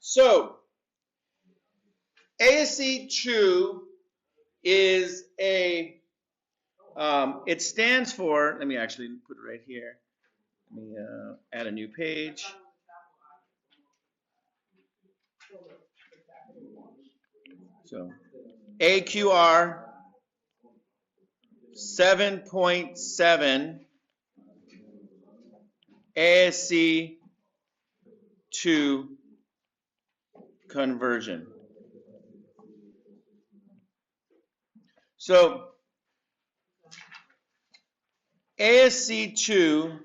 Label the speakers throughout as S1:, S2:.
S1: So ASCII 2 is a, it stands for, let me actually put it right here. Let me add a new page. So AQR 7.7 ASCII 2 conversion. So ASCII 2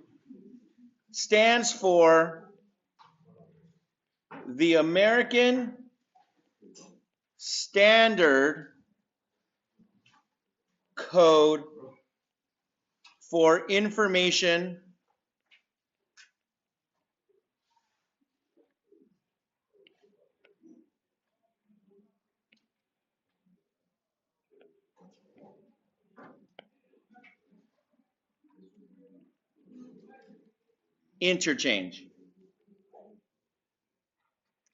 S1: stands for the American Standard Code for Information Interchange.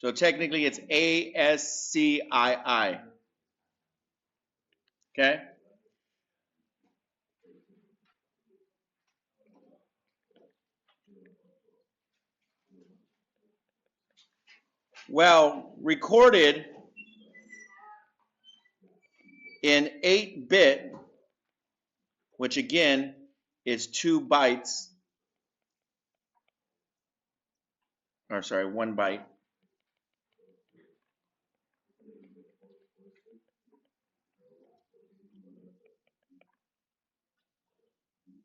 S1: So technically it's ASCII. Okay? Well, recorded in 8-bit, which again is 2 bytes, or sorry, 1 byte.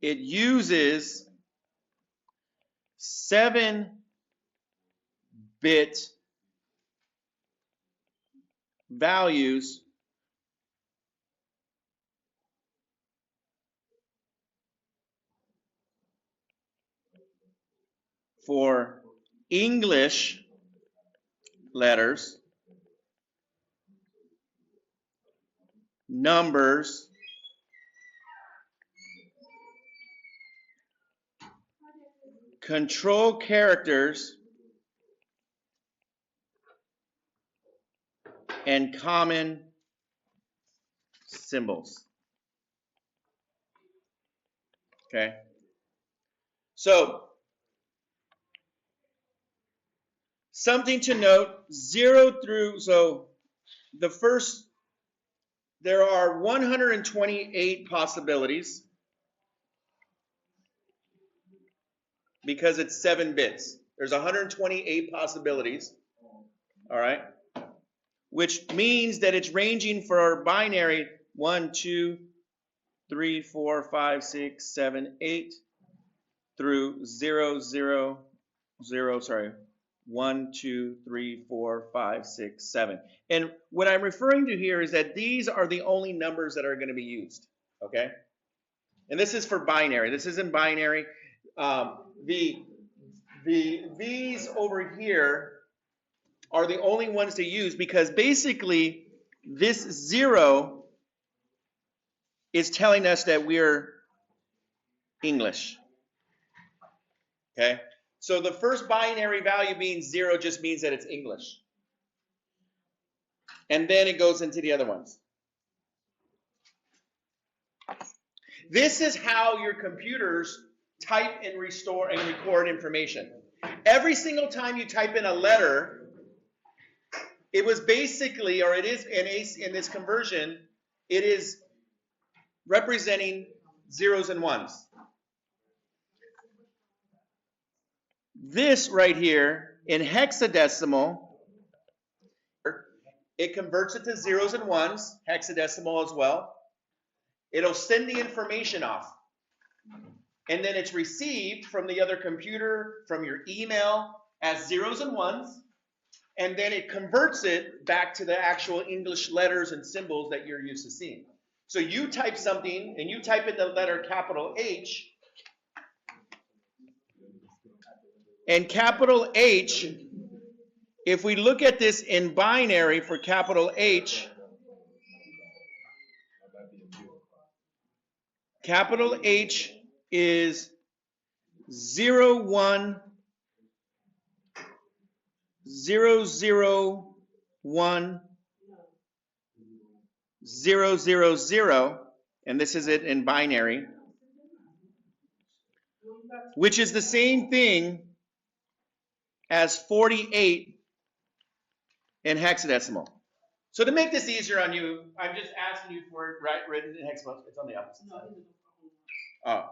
S1: It uses 7-bit values for English letters, numbers, control characters, and common symbols. Okay? So, something to note, 0 through, so the first, there are 128 possibilities because it's 7 bits. There's 128 possibilities, all right? Which means that it's ranging for binary 1, 2, 3, 4, 5, 6, 7, 8 through 0, 0, 0, sorry, 1, 2, 3, 4, 5, 6, 7. And what I'm referring to here is that these are the only numbers that are going to be used, okay? And this is for binary. This isn't binary. These over here are the only ones to use because basically this 0 is telling us that we're English. Okay? So the first binary value being 0 just means that it's English. And then it goes into the other ones. This is how your computers type and restore and record information. Every single time you type in a letter, it was basically, or it is in this conversion, it is representing zeros and ones. This right here in hexadecimal, it converts it to zeros and ones, hexadecimal as well. It'll send the information off. And then it's received from the other computer, from your email as zeros and ones. And then it converts it back to the actual English letters and symbols that you're used to seeing. So you type something and you type in the letter capital H. And capital H, if we look at this in binary for capital H, capital H is 0, 1, 0, 0, 1, 0, 0, 0, and this is it in binary, which is the same thing as 48 in hexadecimal. So to make this easier on you, I'm just asking you for it written in hexadecimal. It's on the opposite side.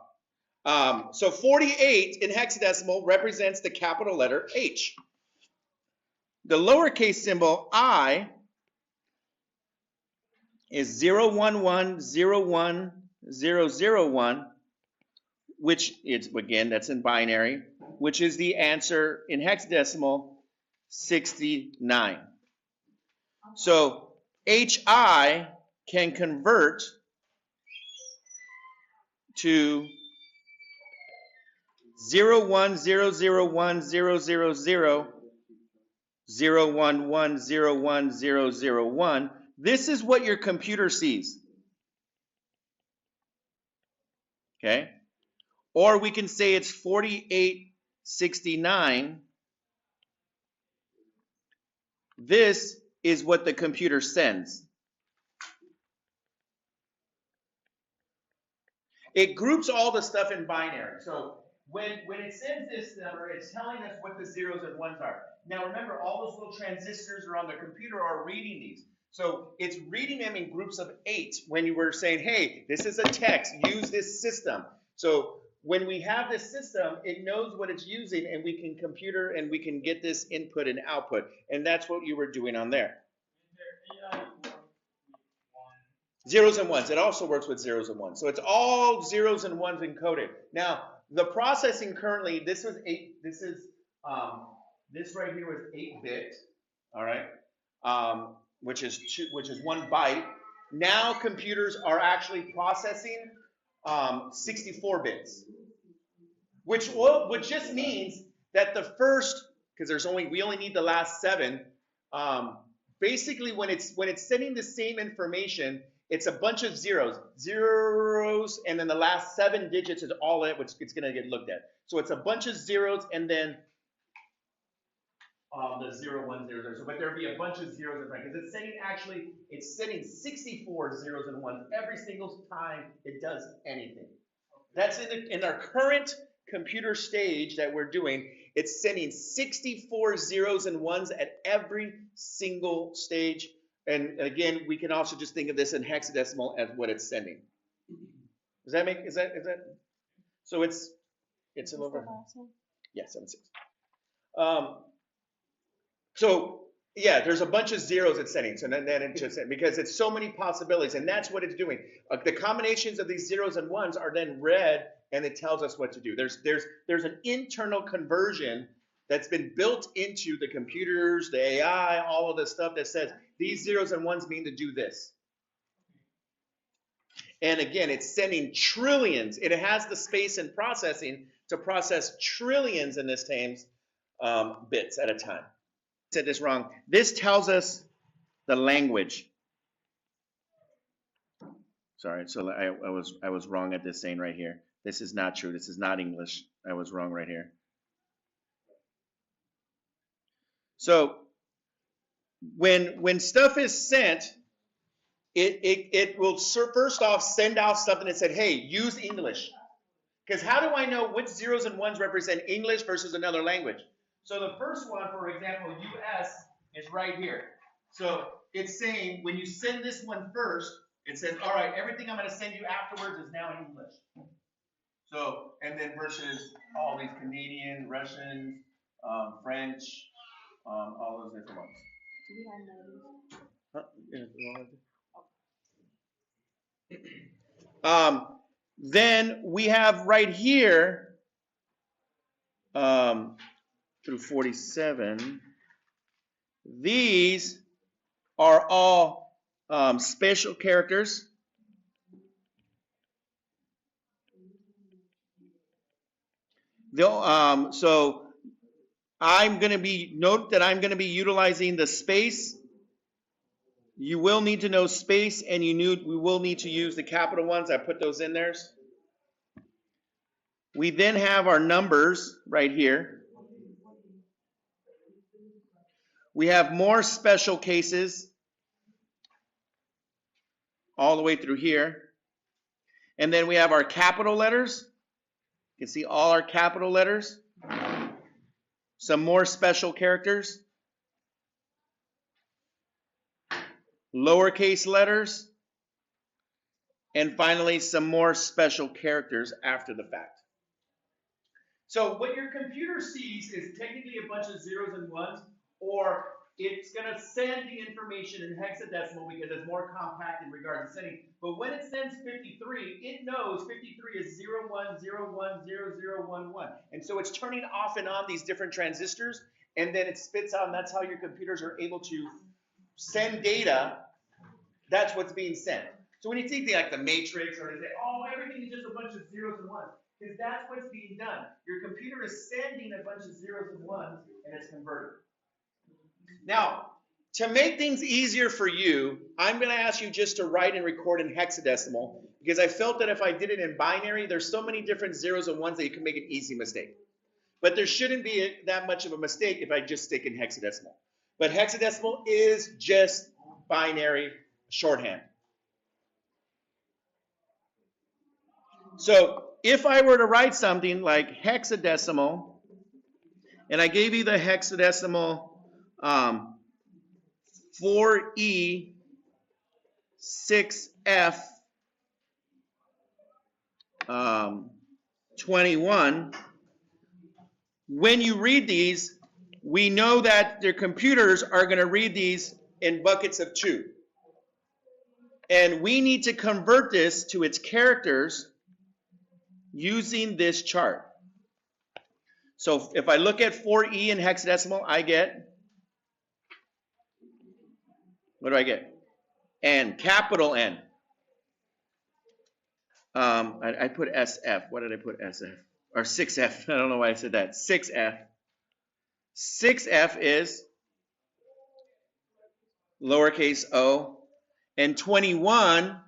S1: So 48 in hexadecimal represents the capital letter H. The lowercase symbol I is 011010001, which is, again, that's in binary, which is the answer in hexadecimal 69. So HI can convert to 010010000 011010001. This is what your computer sees. Okay? Or we can say it's 4869. This is what the computer sends. It groups all the stuff in binary. So when it sends this number, it's telling us what the zeros and ones are. Now remember, all those little transistors are on the computer are reading these. So it's reading them in groups of 8 when you were saying, hey, this is a text, use this system. So when we have this system, it knows what it's using, and we can computer and we can get this input and output. And that's what you were doing on there. Zeros and ones. It also works with zeros and ones. So it's all zeros and ones encoded. Now, the processing currently, this right here was 8-bit, all right, which is 1 byte. Now computers are actually processing 64 bits, which just means that the first, because we only need the last 7. Basically, when it's sending the same information, it's a bunch of zeros, and then the last 7 digits is all it, which it's going to get looked at. So it's a bunch of zeros, and then the 0, 1, 0, 0. So, but there'll be a bunch of zeros in front, because it's sending 64 zeros and ones every single time it does anything. That's in our current computer stage that we're doing. It's sending 64 zeros and ones at every single stage. And again, we can also just think of this in hexadecimal as what it's sending. Does that make, is that? So it's a little bit. Yeah, 76. So yeah, there's a bunch of zeros it's sending. So then it just, because it's so many possibilities, and that's what it's doing. The combinations of these zeros and ones are then read, and it tells us what to do. There's an internal conversion that's been built into the computers, the AI, all of this stuff that says these zeros and ones mean to do this. And again, it's sending trillions. It has the space and processing to process trillions in this times bits at a time. I said this wrong. This tells us the language. Sorry, so I was wrong at this saying right here. This is not true. This is not English. I was wrong right here. So when stuff is sent, it will first off send out something that said, hey, use English. Because how do I know which zeros and ones represent English versus another language? So the first one, for example, US, is right here. So it's saying when you send this one first, it says, all right, everything I'm going to send you afterwards is now in English. So, and then versus all these Canadian, Russian, French, all those different ones.
S2: Do we have notice?
S1: Then we have right here, through 47, these are all special characters. So note that I'm going to be utilizing the space. You will need to know space, and we will need to use the capital ones. I put those in there. We then have our numbers right here. We have more special cases all the way through here. And then we have our capital letters. You can see all our capital letters. Some more special characters. Lowercase letters. And finally, some more special characters after the fact. So what your computer sees is technically a bunch of zeros and ones, or it's going to send the information in hexadecimal because it's more compact in regard to sending. But when it sends 53, it knows 53 is 01010011. And so it's turning off and on these different transistors, and then it spits out, and that's how your computers are able to send data. That's what's being sent. So when you think like the matrix, or they say, oh, everything is just a bunch of zeros and ones, because that's what's being done. Your computer is sending a bunch of zeros and ones, and it's converted. Now, to make things easier for you, I'm going to ask you just to write and record in hexadecimal, because I felt that if I did it in binary, there's so many different zeros and ones that you can make an easy mistake. But there shouldn't be that much of a mistake if I just stick in hexadecimal. But hexadecimal is just binary shorthand. So if I were to write something like hexadecimal, and I gave you the hexadecimal 4E 6F 21, when you read these, we know that their computers are going to read these in buckets of 2. And we need to convert this to its characters using this chart. So if I look at 4E in hexadecimal, I get, what do I get? N, capital N. I put SF. What did I put SF? Or 6F. I don't know why I said that. 6F. 6F is lowercase o. And 21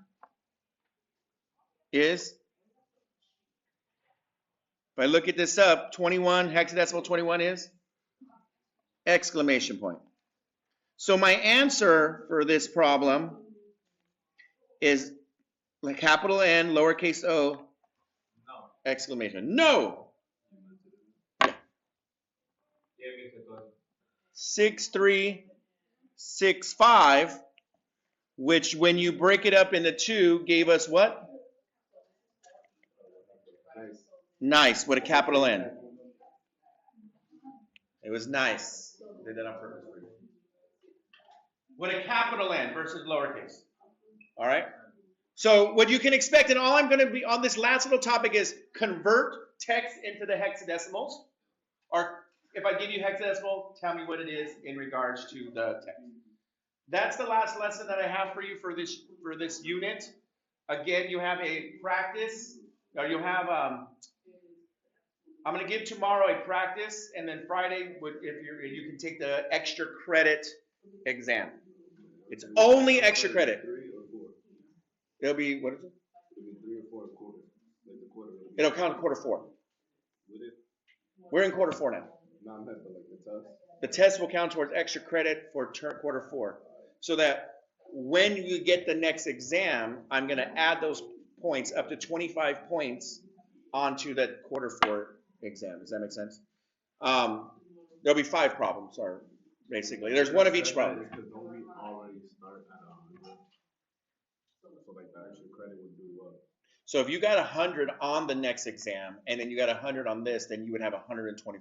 S1: is, if I look at this up, 21, hexadecimal 21 is exclamation point. So my answer for this problem is like capital N, lowercase o, exclamation. No! 6365, which when you break it up into 2 gave us what? Nice, with a capital N. It was nice. Did that on purpose for you. With a capital N versus lowercase. All right? So what you can expect, and all I'm going to be on this last little topic is convert text into the hexadecimals. Or if I give you hexadecimal, tell me what it is in regards to the text. That's the last lesson that I have for you for this unit. Again, you have a practice, or you have I'm going to give tomorrow a practice, and then Friday, if you can take the extra credit exam. It's only extra credit. It'll be, what is it? It'll be 3 or 4 quarters. Like the quarter. It'll count quarter 4. We're in quarter 4 now. No, I'm not, but like the test. The test will count towards extra credit for quarter 4. So that when you get the next exam, I'm going to add those points, up to 25 points, onto that quarter 4 exam. Does that make sense? There'll be 5 problems, or basically. There's one of each problem.
S3: Because don't we already start at 100? So like the extra credit would do what?
S1: So if you got 100 on the next exam, and then you got 100 on this, then you would have 125%.
S3: That's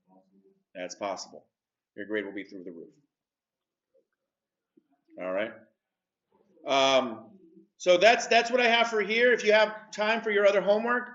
S3: possible.
S1: That's possible. Your grade will be through the roof. All right. So that's what I have for here. If you have time for your other homework,